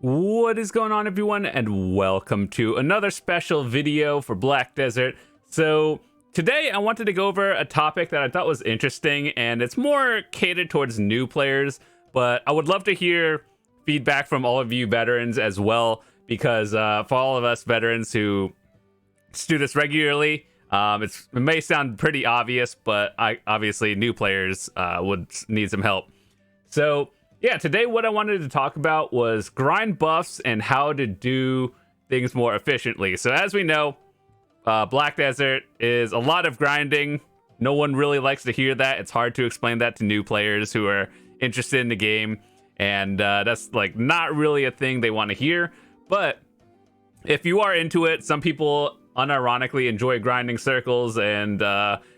What is going on, everyone, and welcome to another special video for Black Desert. So today I wanted to go over a topic that I thought was interesting, and it's more catered towards new players, but I would love to hear feedback from all of you veterans as well, because for all of us veterans who do this regularly, it may sound pretty obvious, but obviously new players would need some help. So yeah, today what I wanted to talk about was grind buffs and how to do things more efficiently. So as we know, Black Desert is a lot of grinding. No one really likes to hear that. It's hard to explain that to new players who are interested in the game, and that's like not really a thing they want to hear. But if you are into it, some people unironically enjoy grinding circles and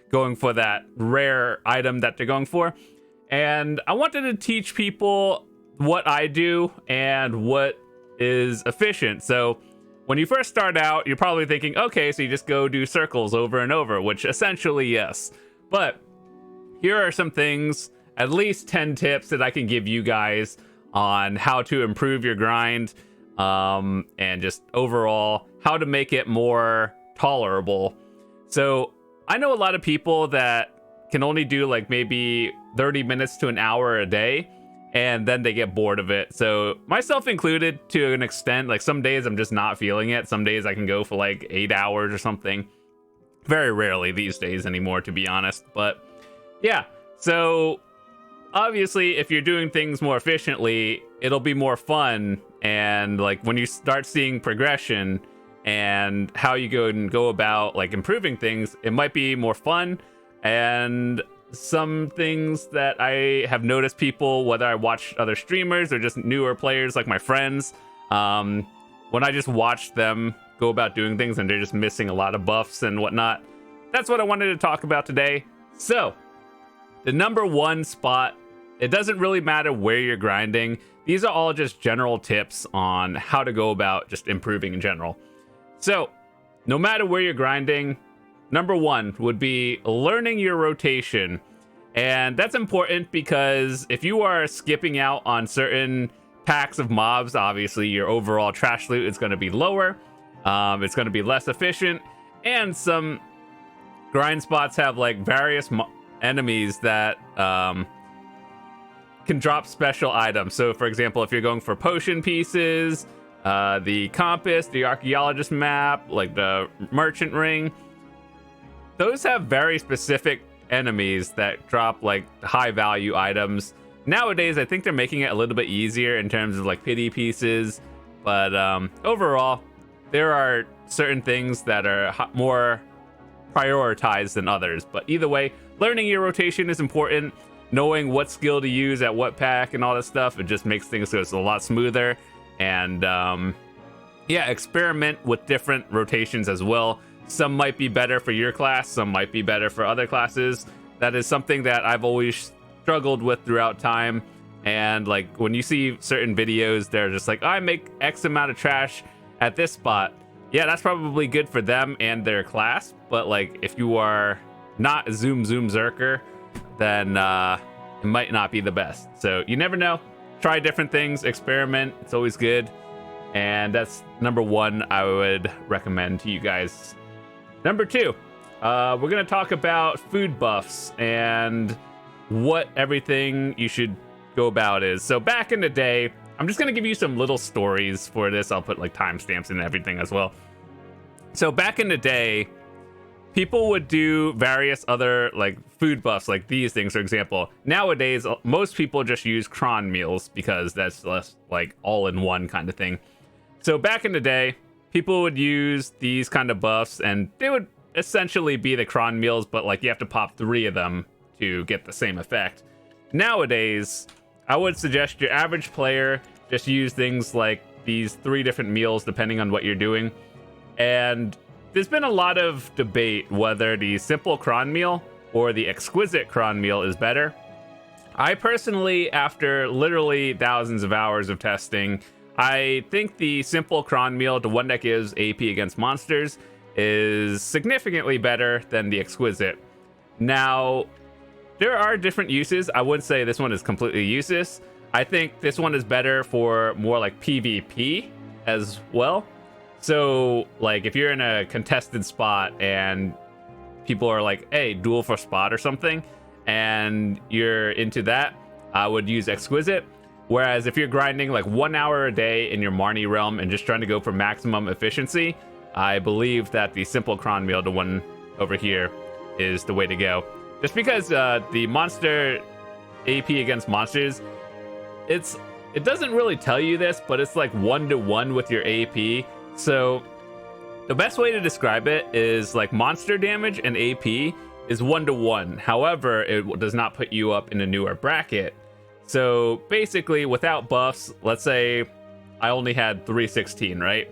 going for that rare item that they're going for. And I wanted to teach people what I do and what is efficient. So when you first start out, you're probably thinking, okay, so you just go do circles over and over, which essentially, yes. But here are some things, at least 10 tips that I can give you guys on how to improve your grind, and just overall how to make it more tolerable. So I know a lot of people that can only do like maybe 30 minutes to an hour a day, and then they get bored of it. So myself included to an extent. Like some days I'm just not feeling it. Some days I can go for like 8 hours or something. Very rarely these days anymore, to be honest. But yeah, so obviously if you're doing things more efficiently, it'll be more fun. And like when you start seeing progression and how you go about like improving things, it might be more fun. And some things that I have noticed people, whether I watch other streamers or just newer players like my friends, when I just watch them go about doing things and they're just missing a lot of buffs and whatnot, that's what I wanted to talk about today. So the number one spot, it doesn't really matter where you're grinding. These are all just general tips on how to go about just improving in general. So no matter where you're grinding, number one would be learning your rotation. And that's important because if you are skipping out on certain packs of mobs, obviously your overall trash loot is going to be lower. It's going to be less efficient. And some grind spots have like various enemies that can drop special items. So for example, if you're going for potion pieces, the compass, the archaeologist map, like the merchant ring, those have very specific enemies that drop like high value items. Nowadays, I think they're making it a little bit easier in terms of like pity pieces, but overall, there are certain things that are more prioritized than others. But either way, learning your rotation is important. Knowing what skill to use at what pack and all that stuff, it just makes things go a lot smoother. And yeah, experiment with different rotations as well. Some might be better for your class, some might be better for other classes. That is something that I've always struggled with throughout time. And like when you see certain videos, they're just like, I make X amount of trash at this spot. Yeah, that's probably good for them and their class. But like if you are not a Zoom Zerker, then it might not be the best. So you never know. Try different things, experiment. It's always good. And that's number one I would recommend to you guys. Number two, we're going to talk about food buffs and what everything you should go about is. So back in the day, I'm just going to give you some little stories for this. I'll put like timestamps and everything as well. So back in the day, people would do various other like food buffs, like these things, for example. Nowadays, most people just use cron meals because that's less like all in one kind of thing. So back in the day, people would use these kind of buffs, and they would essentially be the cron meals, but like you have to pop 3 of them to get the same effect. Nowadays, I would suggest your average player just use things like these 3 different meals depending on what you're doing. And there's been a lot of debate whether the simple cron meal or the exquisite cron meal is better. I personally, after literally thousands of hours of testing, I think the simple cron meal, the one that gives AP against monsters, is significantly better than the exquisite. Now, there are different uses. I wouldn't say this one is completely useless. I think this one is better for more like PvP as well. So like if you're in a contested spot and people are like, hey, duel for spot or something, and you're into that, I would use Exquisite. Whereas if you're grinding like 1 hour a day in your Marnie realm and just trying to go for maximum efficiency, I believe that the Simple Cron Meal, the one over here, is the way to go. Just because the monster AP against monsters, it doesn't really tell you this, but it's like 1-to-1 with your AP. So the best way to describe it is like monster damage and AP is 1-to-1. However, it does not put you up in a newer bracket. So basically, without buffs, let's say I only had 316, right?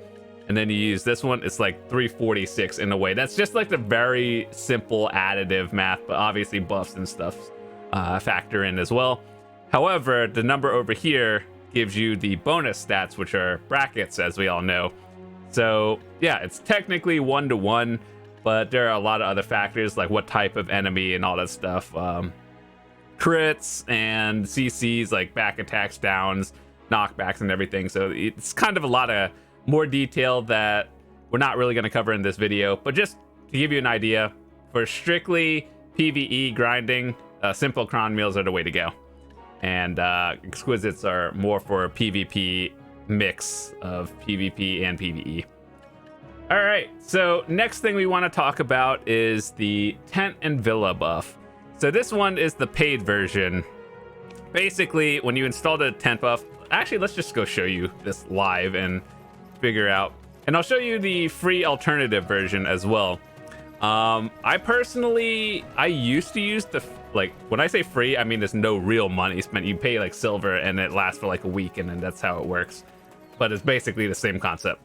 And then you use this one, it's like 346 in a way. That's just like the very simple additive math, but obviously buffs and stuff factor in as well. However, the number over here gives you the bonus stats, which are brackets, as we all know. So yeah, it's technically 1-to-1, but there are a lot of other factors like what type of enemy and all that stuff. Crits and CCs, like back attacks, downs, knockbacks, and everything. So it's kind of a lot of more detail that we're not really going to cover in this video. But just to give you an idea, for strictly PvE grinding, Simple Cron Meals are the way to go. And Exquisites are more for a PvP mix of PvP and PvE. All right, so next thing we want to talk about is the Tent and Villa buff. So this one is the paid version. Basically, when you install the tent buff, actually, let's just go show you this live and figure out. And I'll show you the free alternative version as well. I used to use the, like, when I say free, I mean there's no real money spent. You pay like silver and it lasts for like a week, and then that's how it works. But it's basically the same concept.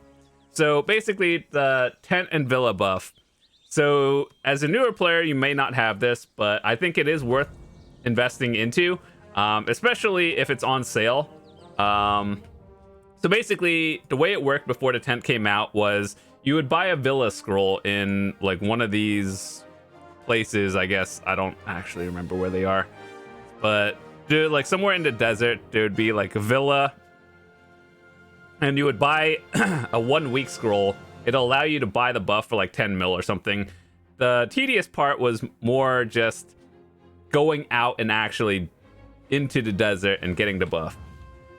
So basically, the tent and villa buff. So as a newer player, you may not have this, but I think it is worth investing into, especially if it's on sale. So basically, the way it worked before the tent came out was you would buy a villa scroll in like one of these places. I guess I don't actually remember where they are, but dude, like somewhere in the desert, there would be like a villa, and you would buy a 1 week scroll. It'll allow you to buy the buff for like 10 mil or something. The tedious part was more just going out and actually into the desert and getting the buff.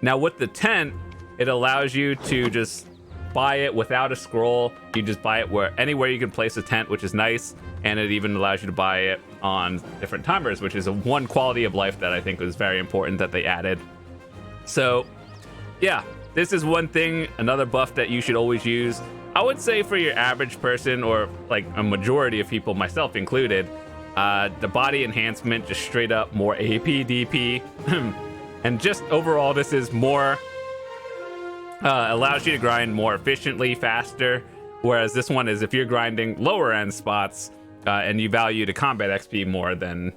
Now with the tent, it allows you to just buy it without a scroll. You just buy it anywhere you can place a tent, which is nice. And it even allows you to buy it on different timers, which is one quality of life that I think was very important that they added. So yeah, this is one thing, another buff that you should always use. I would say for your average person, or like a majority of people, myself included, the body enhancement, just straight up more AP, DP, and just overall, this is more, allows you to grind more efficiently, faster. Whereas this one is if you're grinding lower end spots and you value the combat XP more, then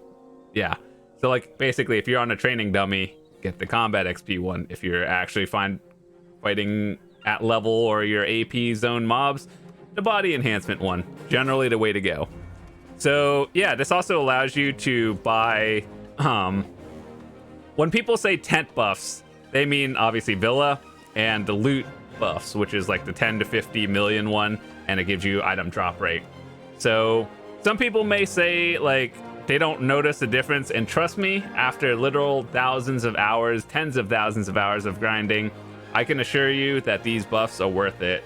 yeah. So like basically, if you're on a training dummy, get the combat XP one. If you're actually fighting at level or your AP zone mobs, the body enhancement one, generally the way to go. So yeah, this also allows you to buy, when people say tent buffs, they mean obviously villa and the loot buffs, which is like the 10 to 50 million one, and it gives you item drop rate. So some people may say like they don't notice the difference, and trust me, after literal thousands of hours, tens of thousands of hours of grinding, I can assure you that these buffs are worth it.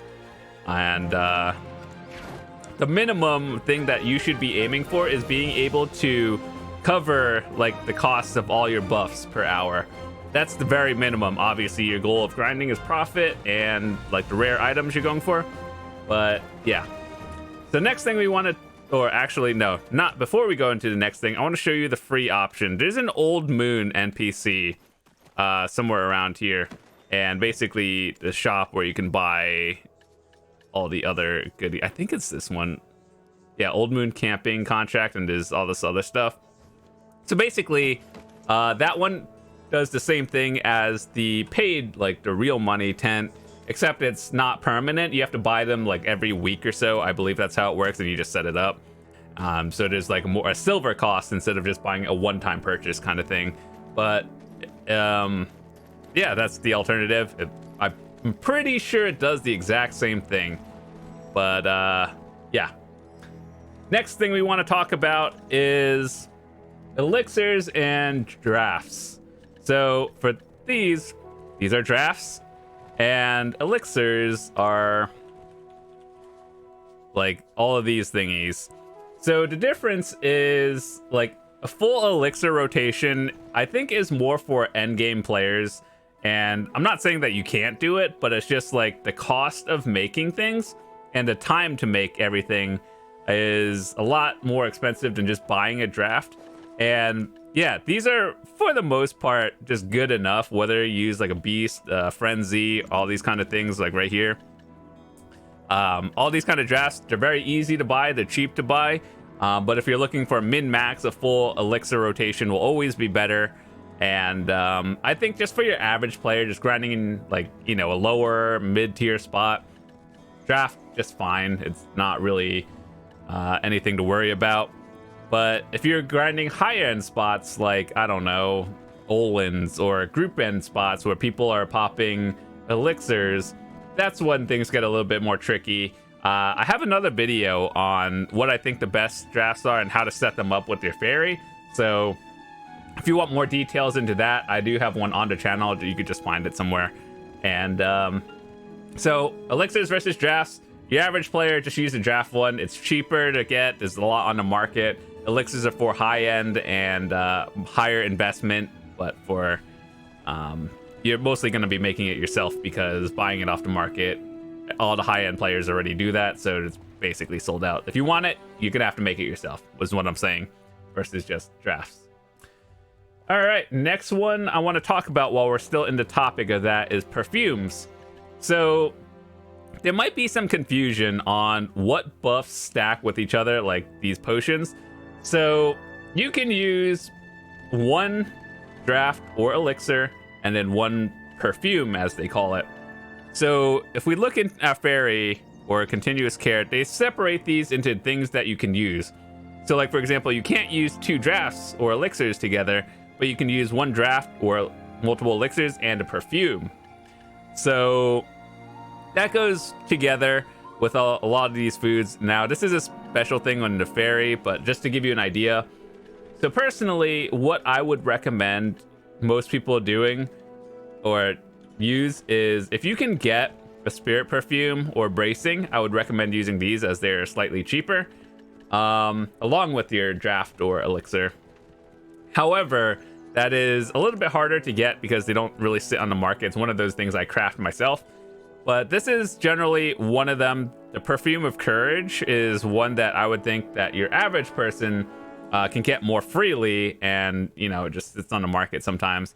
And the minimum thing that you should be aiming for is being able to cover like the costs of all your buffs per hour. That's the very minimum. Obviously, your goal of grinding is profit and like the rare items you're going for. But yeah. So next thing we want to, or actually no, not before we go into the next thing, I want to show you the free option. There's an Old Moon NPC somewhere around here. And basically the shop where you can buy all the other goodie. I think it's this one. Yeah, Old Moon camping contract, and there's all this other stuff. So basically, that one does the same thing as the paid, like the real money tent, except it's not permanent. You have to buy them like every week or so. I believe that's how it works, and you just set it up. So there's like a silver cost instead of just buying a one-time purchase kind of thing. But yeah, that's the alternative. I'm pretty sure it does the exact same thing. But yeah. Next thing we want to talk about is elixirs and drafts. So for these are drafts, and elixirs are like all of these thingies. So the difference is like a full elixir rotation, I think, is more for endgame players. And I'm not saying that you can't do it, but it's just like the cost of making things and the time to make everything is a lot more expensive than just buying a draft. And yeah, these are for the most part just good enough, whether you use like a beast, frenzy, all these kind of things like right here. All these kind of drafts, they're very easy to buy, they're cheap to buy. But if you're looking for min-max, a full elixir rotation will always be better. And I think just for your average player, just grinding in like, you know, a lower mid-tier spot, draft just fine. It's not really anything to worry about. But if you're grinding higher end spots like, I don't know, Olins or group end spots where people are popping elixirs, that's when things get a little bit more tricky. I have another video on what I think the best drafts are and how to set them up with your fairy. So if you want more details into that, I do have one on the channel. You could just find it somewhere. And so elixirs versus drafts. Your average player, just use the draft one. It's cheaper to get. There's a lot on the market. Elixirs are for high end and higher investment, but for you're mostly going to be making it yourself because buying it off the market, all the high end players already do that, so it's basically sold out. If you want it, you're going to have to make it yourself, was what I'm saying, versus just drafts. All right, next one I want to talk about while we're still in the topic of that is perfumes. So there might be some confusion on what buffs stack with each other, like these potions. So you can use one draft or elixir and then one perfume, as they call it. So if we look in our fairy or a continuous carrot, they separate these into things that you can use. So like, for example, you can't use two drafts or elixirs together, but you can use one draft or multiple elixirs and a perfume. So that goes together with a lot of these foods. Now, this is a special thing on the fairy, but just to give you an idea. So personally, what I would recommend most people doing or use is if you can get a spirit perfume or bracing, I would recommend using these as they're slightly cheaper, along with your draft or elixir. However, that is a little bit harder to get because they don't really sit on the market. It's one of those things I craft myself. But this is generally one of them. The Perfume of Courage is one that I would think that your average person can get more freely, and you know, just it's on the market sometimes.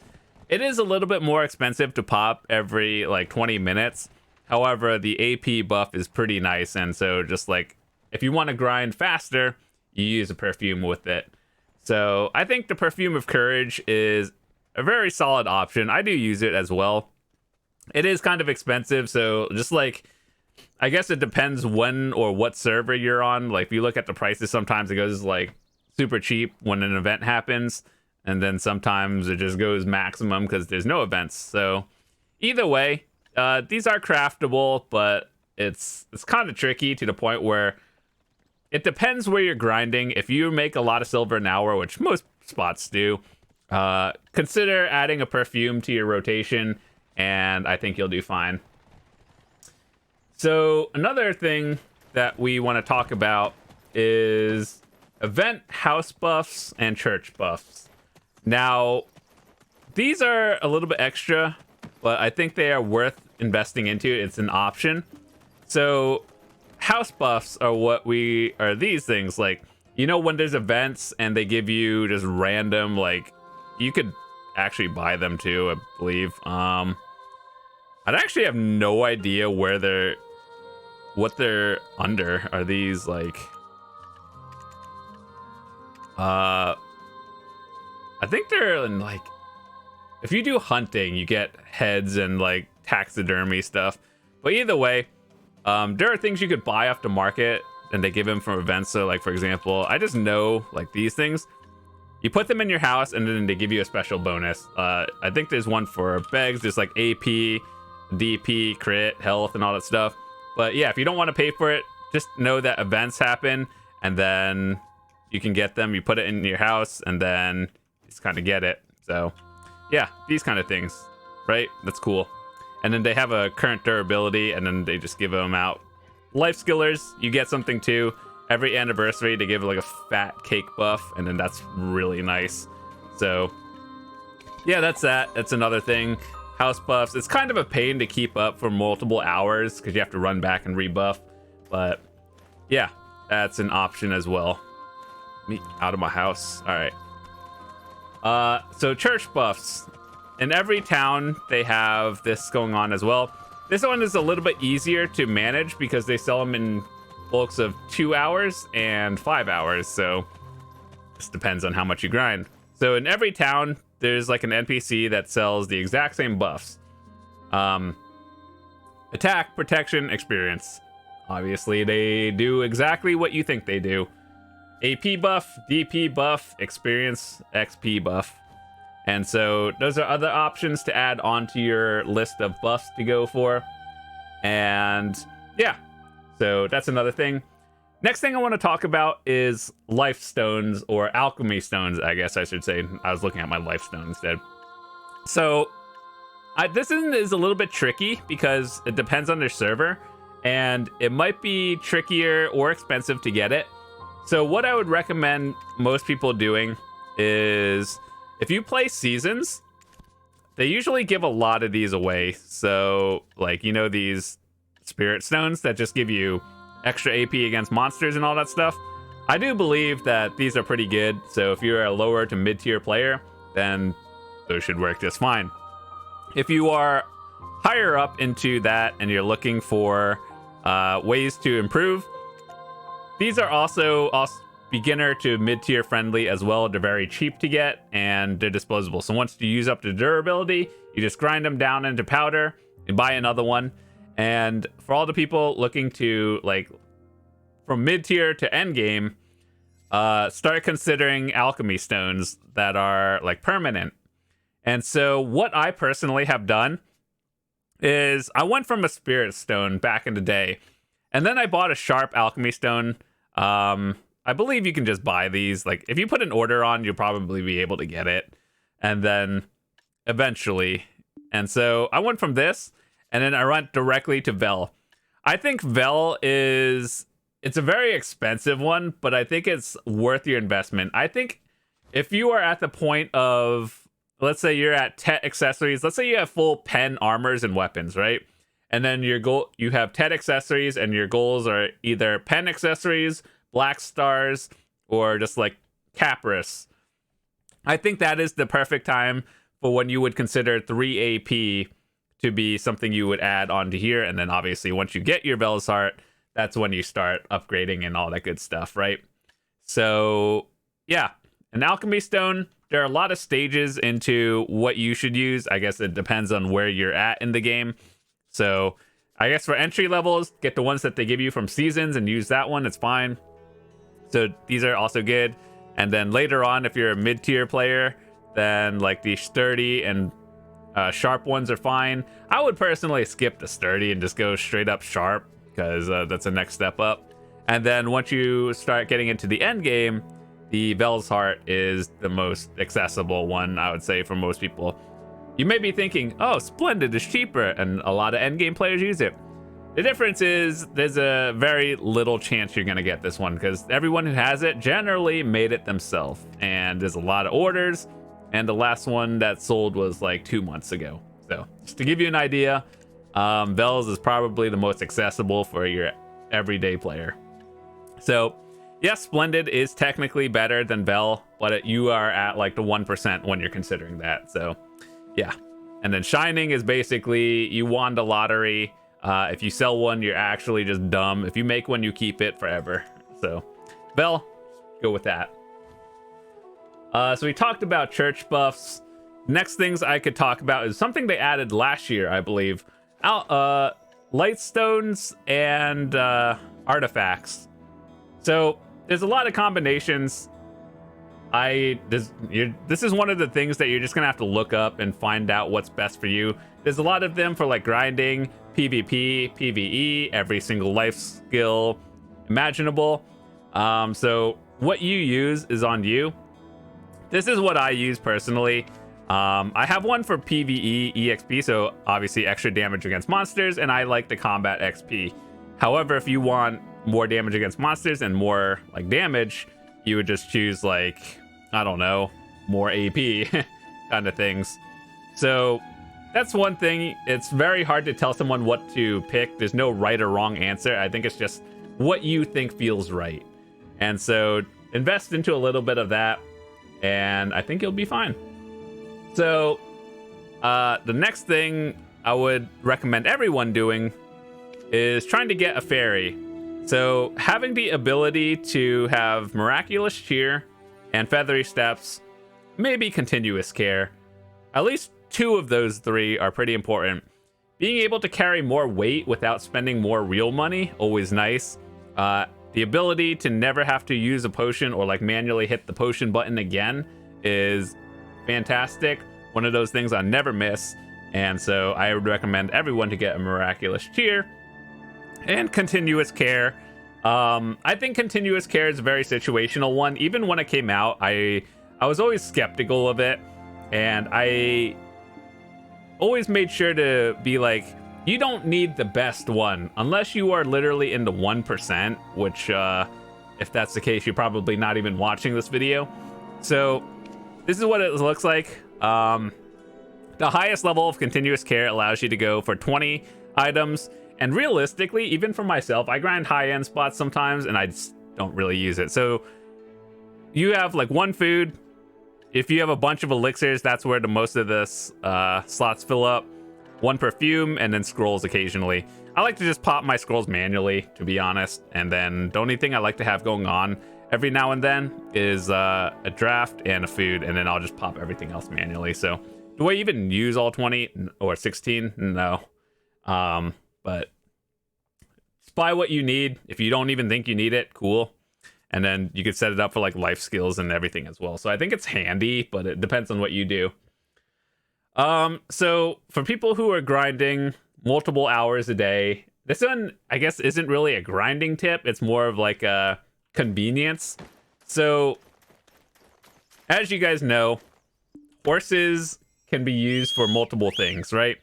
It is a little bit more expensive to pop every like 20 minutes. However, the AP buff is pretty nice, and so just like if you want to grind faster, you use a perfume with it. So I think the Perfume of Courage is a very solid option. I do use it as well. It is kind of expensive, so just like, I guess it depends when or what server you're on. Like if you look at the prices, sometimes it goes like super cheap when an event happens, and then sometimes it just goes maximum because there's no events. So either way, these are craftable, but it's kind of tricky to the point where it depends where you're grinding. If you make a lot of silver an hour, which most spots do, consider adding a perfume to your rotation, and I think you'll do fine. So another thing that we want to talk about is event house buffs and church buffs. Now, these are a little bit extra, but I think they are worth investing into. It's an option. So house buffs are these things, like, you know, when there's events and they give you just random, like, you could actually buy them too, I believe. I'd actually have no idea what they're under. Are these like I think they're in like, if you do hunting, you get heads and like taxidermy stuff. But either way, there are things you could buy off the market and they give them from events. So like, for example, I just know like these things. You put them in your house, and then they give you a special bonus. I think there's one for begs. There's like AP, DP, crit, health, and all that stuff. But yeah, if you don't want to pay for it, just know that events happen, and then you can get them. You put it in your house, and then you just kind of get it. So yeah, these kind of things, right? That's cool. And then they have a current durability, and then they just give them out. Life skillers, you get something too. Every anniversary, they give like a fat cake buff, and then that's really nice. So yeah, that's that. That's another thing. House buffs. It's kind of a pain to keep up for multiple hours because you have to run back and rebuff. But yeah, that's an option as well. Me out of my house. All right. So church buffs. In every town, they have this going on as well. This one is a little bit easier to manage because they sell them in bulks of 2 hours and 5 hours. So just depends on how much you grind. So in every town, there's like an NPC that sells the exact same buffs. Attack, protection, experience. Obviously, they do exactly what you think they do. AP buff, DP buff, experience, XP buff. And so those are other options to add onto your list of buffs to go for. And yeah, so that's another thing. Next thing I want to talk about is Lightstones, or Alchemy Stones, I guess I should say. I was looking at my Lightstone instead. So this is a little bit tricky because it depends on their server, and it might be trickier or expensive to get it. So what I would recommend most people doing is, if you play seasons, they usually give a lot of these away. So like, you know, these spirit stones that just give you extra AP against monsters and all that stuff. I do believe that these are pretty good. So if you're a lower to mid-tier player, then those should work just fine. If you are higher up into that and you're looking for ways to improve, these are also beginner to mid-tier friendly as well. They're very cheap to get, and they're disposable. So once you use up the durability, you just grind them down into powder and buy another one. And for all the people looking to, like, from mid-tier to end game, start considering Alchemy Stones that are like permanent. And so what I personally have done is I went from a Spirit Stone back in the day, and then I bought a Sharp Alchemy Stone. I believe you can just buy these. Like, if you put an order on, you'll probably be able to get it. And then eventually. And so I went from this, and then I went directly to Vel. I think Vel it's a very expensive one, but I think it's worth your investment. I think if you are at the point of, let's say you're at Tet accessories, let's say you have full pen armors and weapons, right? And then you have Tet accessories, and your goals are either pen accessories, black stars, or just like Capris. I think that is the perfect time for when you would consider 3 AP to be something you would add onto here. And then obviously once you get your Vel's Heart, that's when you start upgrading and all that good stuff, right? So yeah, an Alchemy Stone, there are a lot of stages into what you should use. I guess it depends on where you're at in the game. So I guess for entry levels, get the ones that they give you from seasons and use that one. It's fine. So these are also good. And then later on, if you're a mid-tier player, then like the sturdy and sharp ones are fine. I would personally skip the sturdy and just go straight up sharp, because that's the next step up. And then once you start getting into the end game, the Vel's Heart is the most accessible one, I would say, for most people. You may be thinking, oh, Splendid is cheaper, and a lot of end game players use it. The difference is there's a very little chance you're going to get this one, because everyone who has it generally made it themselves, and there's a lot of orders, and the last one that sold was like 2 months ago. So just to give you an idea, Vel's is probably the most accessible for your everyday player. So yes, Splendid is technically better than Vel, but you are at like the 1% when you're considering that. So yeah. And then Shining is basically, you won the lottery. If you sell one, you're actually just dumb. If you make one, you keep it forever. So Vel, go with that. So we talked about church buffs. Next things I could talk about is something they added last year, I believe. Lightstones and artifacts. So there's a lot of combinations. this is one of the things that you're just gonna have to look up and find out what's best for you. There's a lot of them for like grinding, PvP, PvE, every single life skill imaginable. So what you use is on you. This is what I use personally. I have one for PvE EXP, so obviously extra damage against monsters, and I like the combat XP. However, if you want more damage against monsters and more like damage, you would just choose like, I don't know, more AP kind of things. So that's one thing. It's very hard to tell someone what to pick. There's no right or wrong answer. I think it's just what you think feels right. And so invest into a little bit of that, and I think you'll be fine. So the next thing I would recommend everyone doing is trying to get a fairy. So having the ability to have Miraculous Cheer and Feathery Steps, maybe Continuous Care. At least 2 of those 3 are pretty important. Being able to carry more weight without spending more real money, always nice. The ability to never have to use a potion or like manually hit the potion button again is fantastic. One of those things I never miss. And so I would recommend everyone to get a Miraculous Cheer and Continuous Care. I think Continuous Care is a very situational one. Even when it came out, I was always skeptical of it, and I always made sure to be like, you don't need the best one unless you are literally in the 1%, which if that's the case, you're probably not even watching this video. So this is what it looks like. The highest level of Continuous Care allows you to go for 20 items. And realistically, even for myself, I grind high-end spots sometimes, and I just don't really use it. So you have like 1 food. If you have a bunch of elixirs, that's where the most of this slots fill up. 1 perfume, and then scrolls occasionally. I like to just pop my scrolls manually, to be honest. And then the only thing I like to have going on every now and then is a draft and a food, and then I'll just pop everything else manually. So do I even use all 20 or 16? No. But buy what you need. If you don't even think you need it, cool. And then you could set it up for like life skills and everything as well. So I think it's handy, but it depends on what you do. So for people who are grinding multiple hours a day, this one, I guess, isn't really a grinding tip. It's more of like a convenience. So as you guys know, horses can be used for multiple things, right?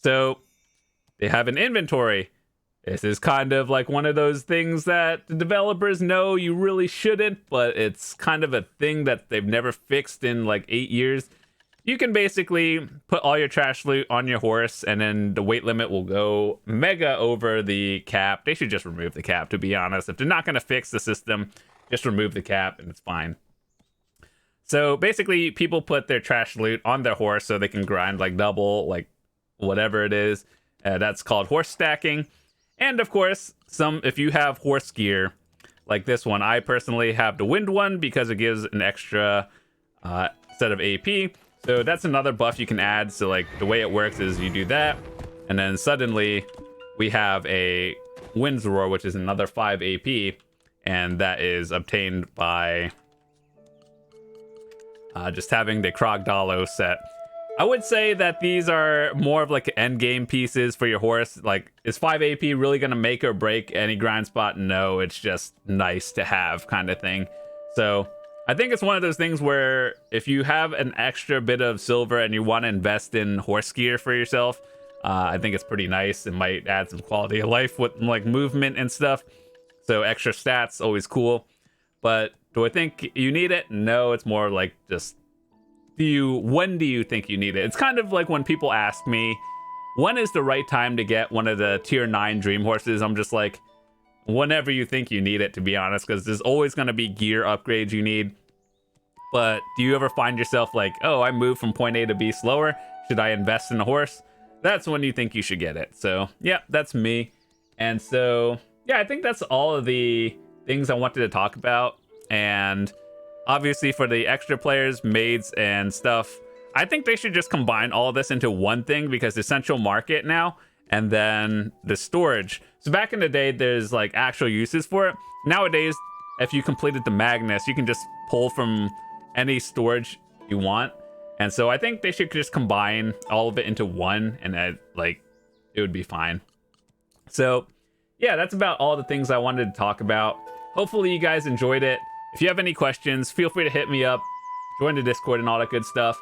So they have an inventory. This is kind of like one of those things that the developers know you really shouldn't, but it's kind of a thing that they've never fixed in like 8 years. You can basically put all your trash loot on your horse, and then the weight limit will go mega over the cap. They should just remove the cap, to be honest. If they're not going to fix the system, just remove the cap and it's fine. So basically, people put their trash loot on their horse so they can grind like double, like whatever it is. That's called horse stacking. And of course, if you have horse gear like this one, I personally have the wind one because it gives an extra set of AP. So that's another buff you can add. So like the way it works is you do that, and then suddenly we have a wind's roar, which is another 5 AP, and that is obtained by just having the Krogdalo set. I would say that these are more of like end game pieces for your horse. Like, is 5 AP really going to make or break any grind spot? No, it's just nice to have kind of thing. So I think it's one of those things where if you have an extra bit of silver and you want to invest in horse gear for yourself, I think it's pretty nice. It might add some quality of life with like movement and stuff. So extra stats, always cool. But do I think you need it? No, it's more like just when do you think you need it? It's kind of like when people ask me, when is the right time to get one of the tier 9 dream horses? I'm just like, whenever you think you need it, to be honest, because there's always going to be gear upgrades you need. But do you ever find yourself like, oh, I moved from point A to B slower, should I invest in a horse? That's when you think you should get it. So yeah, that's me. And so yeah, I think that's all of the things I wanted to talk about. And obviously for the extra players, maids and stuff, I think they should just combine all of this into one thing, because the central market now and then the storage. So back in the day, there's like actual uses for it. Nowadays, if you completed the Magnus, you can just pull from any storage you want. And so I think they should just combine all of it into one, and like it would be fine. So yeah, that's about all the things I wanted to talk about. Hopefully you guys enjoyed it. If you have any questions, feel free to hit me up, join the Discord and all that good stuff.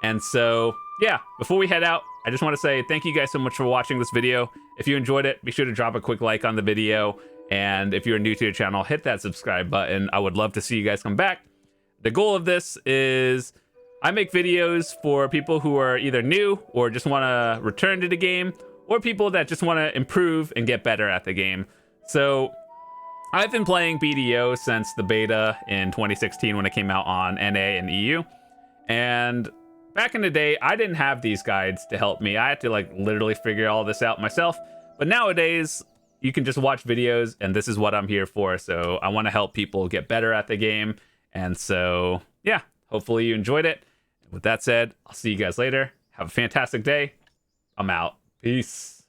And so yeah, before we head out, I just want to say thank you guys so much for watching this video. If you enjoyed it, be sure to drop a quick like on the video. And if you're new to the channel, hit that subscribe button. I would love to see you guys come back. The goal of this is I make videos for people who are either new or just want to return to the game, or people that just want to improve and get better at the game. So I've been playing BDO since the beta in 2016 when it came out on NA and EU. And back in the day, I didn't have these guides to help me. I had to like literally figure all this out myself. But nowadays, you can just watch videos, and this is what I'm here for. So I want to help people get better at the game. And so, yeah, hopefully you enjoyed it. With that said, I'll see you guys later. Have a fantastic day. I'm out. Peace.